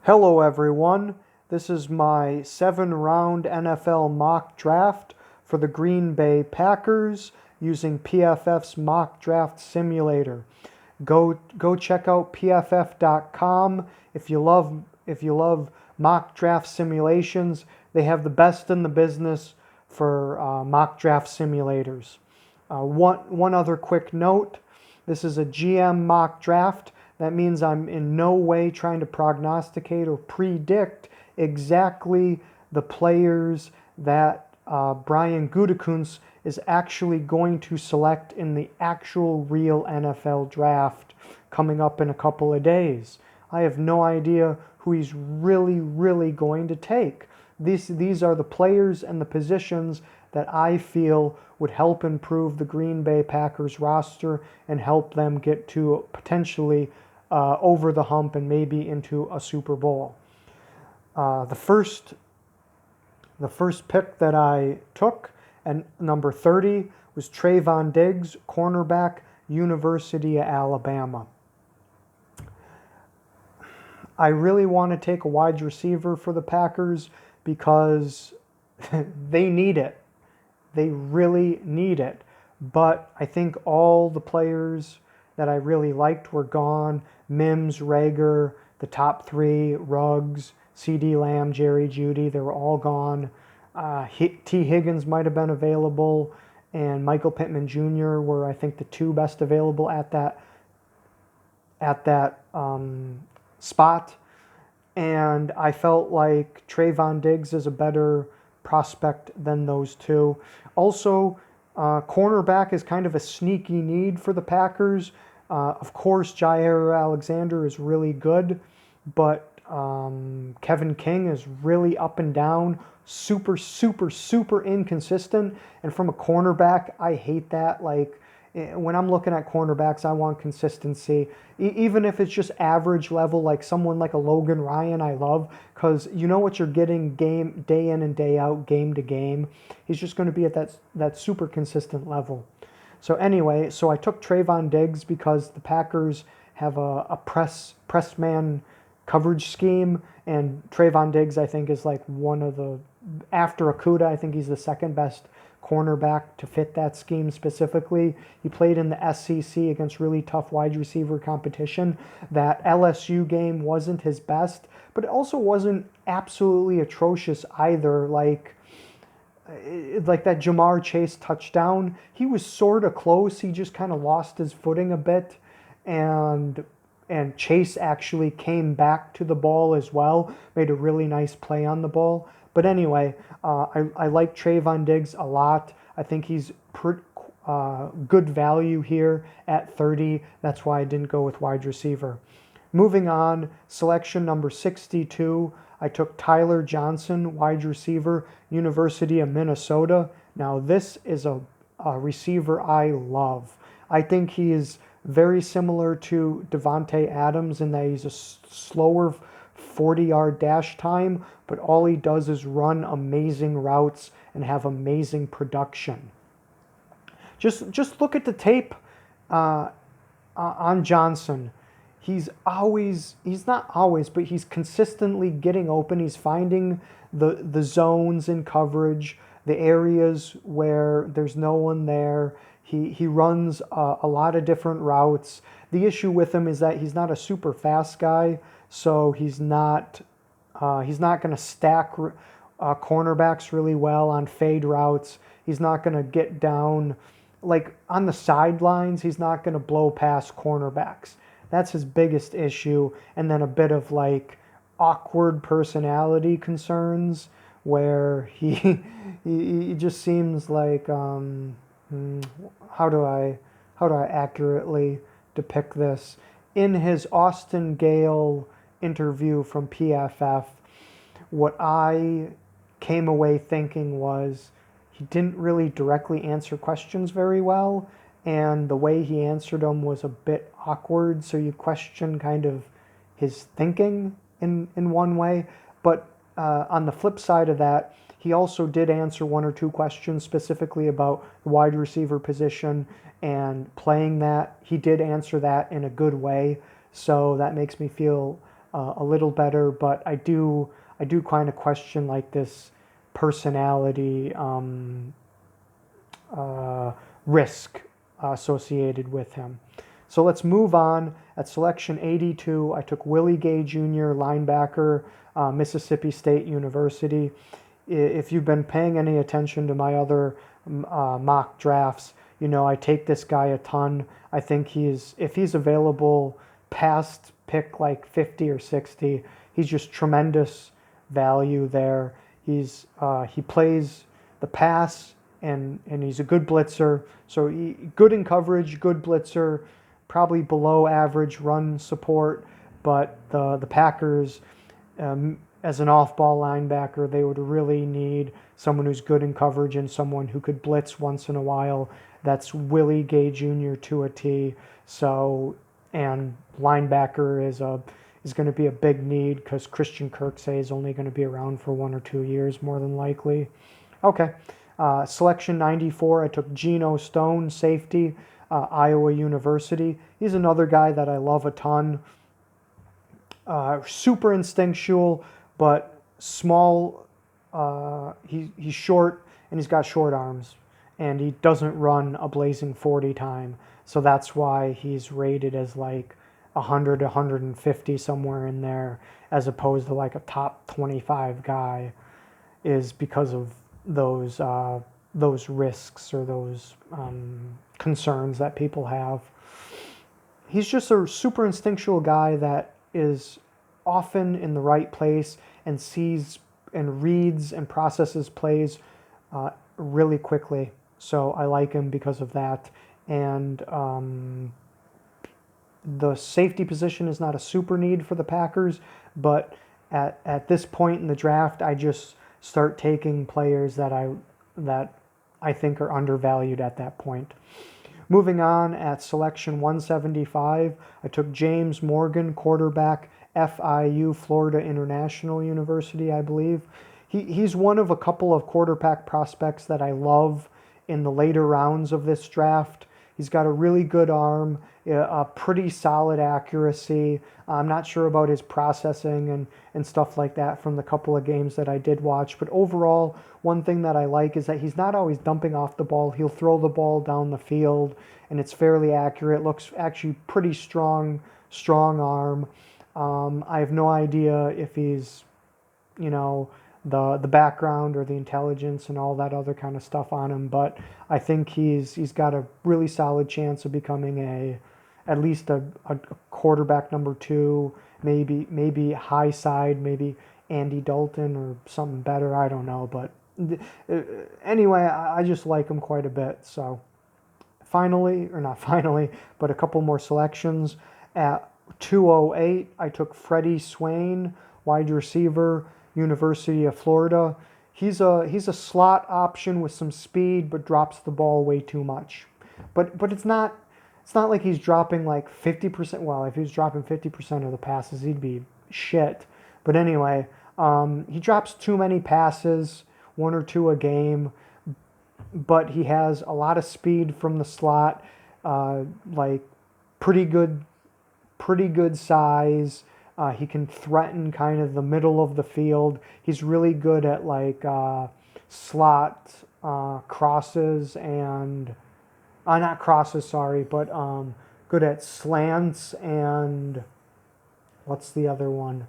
Hello everyone, this is my 7-round NFL mock draft for the Green Bay Packers using PFF's mock draft simulator. Go check out pff.com if you love mock draft simulations. They have the best in the business for mock draft simulators. One other quick note, this is a GM mock draft. That means I'm in no way trying to prognosticate or predict exactly the players that Brian Gutekunst is actually going to select in the actual real NFL draft coming up in a couple of days. I have no idea who he's really going to take. These are the players and the positions that I feel would help improve the Green Bay Packers roster and help them get to potentially over the hump and maybe into a Super Bowl. The first pick that I took, and number 30, was Trayvon Diggs, cornerback, University of Alabama. I really want to take a wide receiver for the Packers because they need it. They really need it. But I think all the players that I really liked were gone. Mims, Rager, the top three, Ruggs, CeeDee Lamb, Jerry Jeudy, they were all gone. T. Higgins might have been available, and Michael Pittman Jr. were, I think, the two best available at that spot. And I felt like Trayvon Diggs is a better prospect than those two. Also, cornerback is kind of a sneaky need for the Packers. Of course, Jair Alexander is really good, but Kevin King is really up and down, super inconsistent. And from a cornerback, I hate that. Like, when I'm looking at cornerbacks, I want consistency. Even if it's just average level, like someone like a Logan Ryan, I love, because you know what you're getting day in and day out, game to game. He's just going to be at that super consistent level. So anyway, so I took Trayvon Diggs because the Packers have a press man coverage scheme, and Trayvon Diggs, I think, is like one of the, after Okudah, I think he's the second best cornerback to fit that scheme specifically. He played in the SEC against really tough wide receiver competition. That LSU game wasn't his best, but it also wasn't absolutely atrocious either. Like that Jamar Chase touchdown, he was sort of close. He just kind of lost his footing a bit, and Chase actually came back to the ball as well, made a really nice play on the ball. But anyway, I like Trayvon Diggs a lot. I think he's good value here at 30. That's why I didn't go with wide receiver. Moving on, selection number 62, I took Tyler Johnson, wide receiver, University of Minnesota. Now, this is a receiver I love. I think he is very similar to Devontae Adams in that he's a slower 40-yard dash time, but all he does is run amazing routes and have amazing production. Just look at the tape on Johnson. He's not always, but he's consistently getting open. He's finding the zones in coverage, the areas where there's no one there. He runs a lot of different routes. The issue with him is that he's not a super fast guy, so he's not going to stack cornerbacks really well on fade routes. He's not going to get down, like on the sidelines, he's not going to blow past cornerbacks. That's his biggest issue. And then a bit of like awkward personality concerns where he just seems like, how do I accurately depict this? In his Austin Gale interview from PFF, what I came away thinking was he didn't really directly answer questions very well, and the way he answered them was a bit awkward, so you question kind of his thinking in one way. But on the flip side of that, he also did answer one or two questions specifically about the wide receiver position and playing that. He did answer that in a good way, so that makes me feel a little better, but I do kind of question like this personality risk associated with him. So let's move on. At selection 82, I took Willie Gay Jr., linebacker, Mississippi State University. If you've been paying any attention to my other mock drafts, you know I take this guy a ton. I think if he's available past pick like 50 or 60, he's just tremendous value there. He plays the pass and he's a good blitzer. So good in coverage, good blitzer, probably below average run support. But the Packers, as an off-ball linebacker, they would really need someone who's good in coverage and someone who could blitz once in a while. That's Willie Gay Jr. to a T. So, and linebacker is going to be a big need because Christian Kirksey is only going to be around for 1 or 2 years, more than likely. Okay, selection 94, I took Geno Stone, safety, Iowa University. He's another guy that I love a ton. Super instinctual, but small. He's short and he's got short arms, and he doesn't run a blazing 40 time. So that's why he's rated as like 100, 150, somewhere in there, as opposed to like a top 25 guy, is because of those risks or those concerns that people have. He's just a super instinctual guy that is often in the right place and sees and reads and processes plays really quickly. So I like him because of that. And the safety position is not a super need for the Packers, but at this point in the draft, I just start taking players that I think are undervalued at that point. Moving on, at selection 175, I took James Morgan, quarterback, FIU, Florida International University, I believe. He's one of a couple of quarterback prospects that I love in the later rounds of this draft. He's got a really good arm, a pretty solid accuracy. I'm not sure about his processing and stuff like that from the couple of games that I did watch. But overall, one thing that I like is that he's not always dumping off the ball. He'll throw the ball down the field, and it's fairly accurate. Looks actually pretty strong arm. I have no idea if he's, the background or the intelligence and all that other kind of stuff on him, but I think he's got a really solid chance of becoming at least a quarterback number 2, maybe high side, maybe Andy Dalton or something better. I don't know, but anyway, I just like him quite a bit. So finally, or not finally, but a couple more selections. At 208, I took Freddie Swain, wide receiver, University of Florida. He's a slot option with some speed, but drops the ball way too much. But it's not like he's dropping like 50%. Well, if he was dropping 50% of the passes, he'd be shit. But anyway, he drops too many passes, 1 or 2 a game. But he has a lot of speed from the slot, like pretty good size. He can threaten kind of the middle of the field. He's really good at like slot crosses and not crosses, sorry, but good at slants and what's the other one?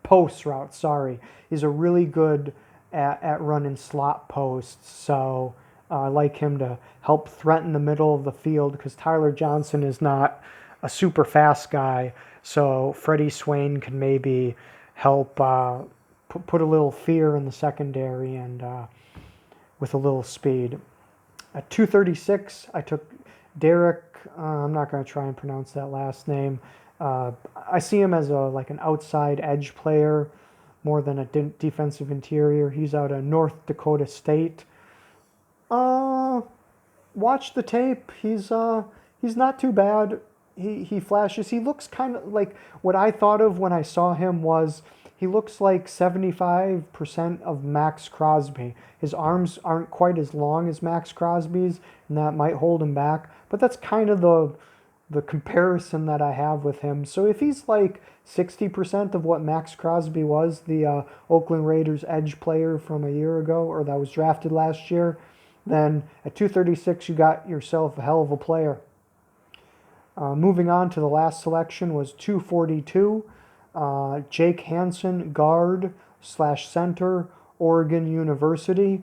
Post routes. Sorry, he's a really good at running slot posts. So I like him to help threaten the middle of the field because Tyler Johnson is not a super fast guy, so Freddie Swain can maybe help put a little fear in the secondary and with a little speed. At 236, I took Derek. I'm not going to try and pronounce that last name. I see him as an outside edge player more than a defensive interior. He's out of North Dakota State. Watch the tape. He's not too bad. He flashes. He looks kind of like what I thought of when I saw him was he looks like 75% of Max Crosby. His arms aren't quite as long as Max Crosby's, and that might hold him back. But that's kind of the comparison that I have with him. So if he's like 60% of what Max Crosby was, the Oakland Raiders edge player from a year ago, or that was drafted last year, then at 236 you got yourself a hell of a player. Moving on to the last selection was 242, Jake Hansen, guard / center, Oregon University.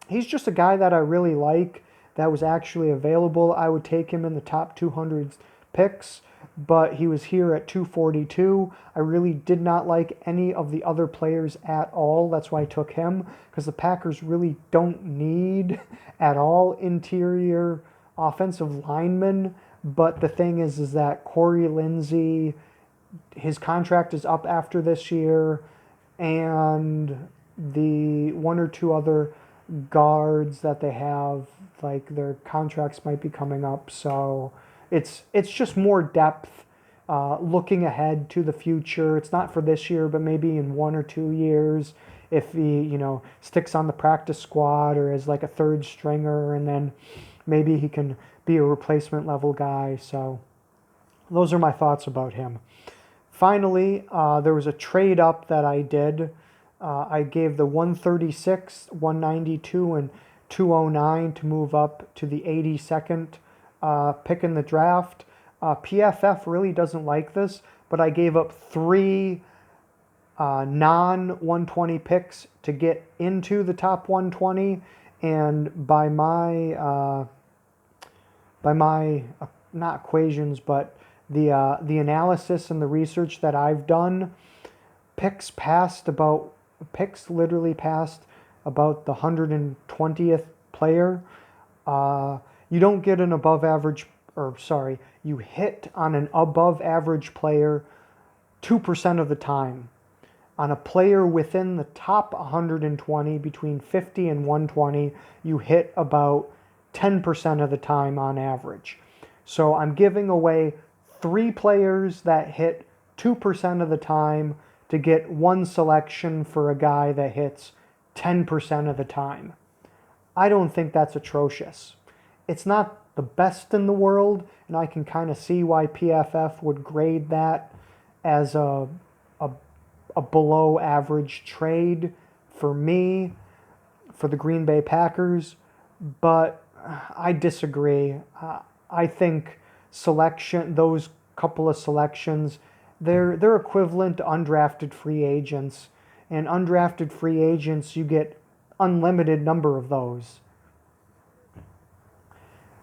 He's just a guy that I really like that was actually available. I would take him in the top 200 picks, but he was here at 242. I really did not like any of the other players at all. That's why I took him, because the Packers really don't need at all interior offensive linemen. But the thing is that Corey Lindsey, his contract is up after this year, and the one or two other guards that they have, like their contracts might be coming up. So it's just more depth, looking ahead to the future. It's not for this year, but maybe in 1 or 2 years, if he sticks on the practice squad or as like a third stringer, and then maybe he can be a replacement level guy. So those are my thoughts about him. Finally, there was a trade up that I did. I gave the 136, 192, and 209 to move up to the 82nd pick in the draft. PFF really doesn't like this, but I gave up 3 non-120 picks to get into the top 120, and by my not equations, but the analysis and the research that I've done, picks literally passed about the 120th player. You don't get an above average, you hit on an above average player 2% of the time. On a player within the top 120, between 50 and 120, you hit about 10% of the time on average. So I'm giving away 3 players that hit 2% of the time to get 1 selection for a guy that hits 10% of the time. I don't think that's atrocious. It's not the best in the world, and I can kind of see why PFF would grade that as a below average trade for me, for the Green Bay Packers, but I disagree. I think those couple of selections, they're equivalent to undrafted free agents, and undrafted free agents, you get unlimited number of those.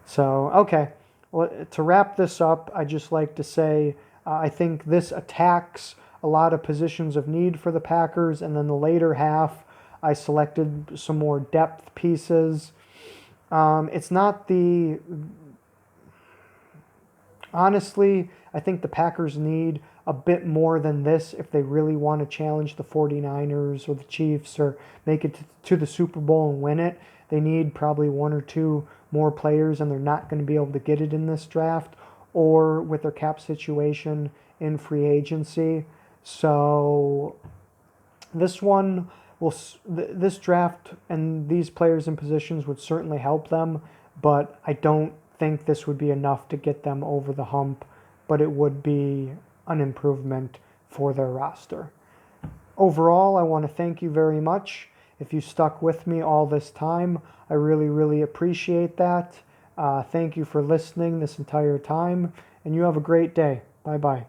So, okay, well, to wrap this up, I just like to say I think this attacks a lot of positions of need for the Packers, and then the later half, I selected some more depth pieces. It's not honestly, I think the Packers need a bit more than this if they really want to challenge the 49ers or the Chiefs or make it to the Super Bowl and win it. They need probably 1 or 2 more players, and they're not going to be able to get it in this draft or with their cap situation in free agency. So this draft and these players in positions would certainly help them, but I don't think this would be enough to get them over the hump, but it would be an improvement for their roster. Overall, I want to thank you very much. If you stuck with me all this time, I really, really appreciate that. Thank you for listening this entire time, and you have a great day. Bye-bye.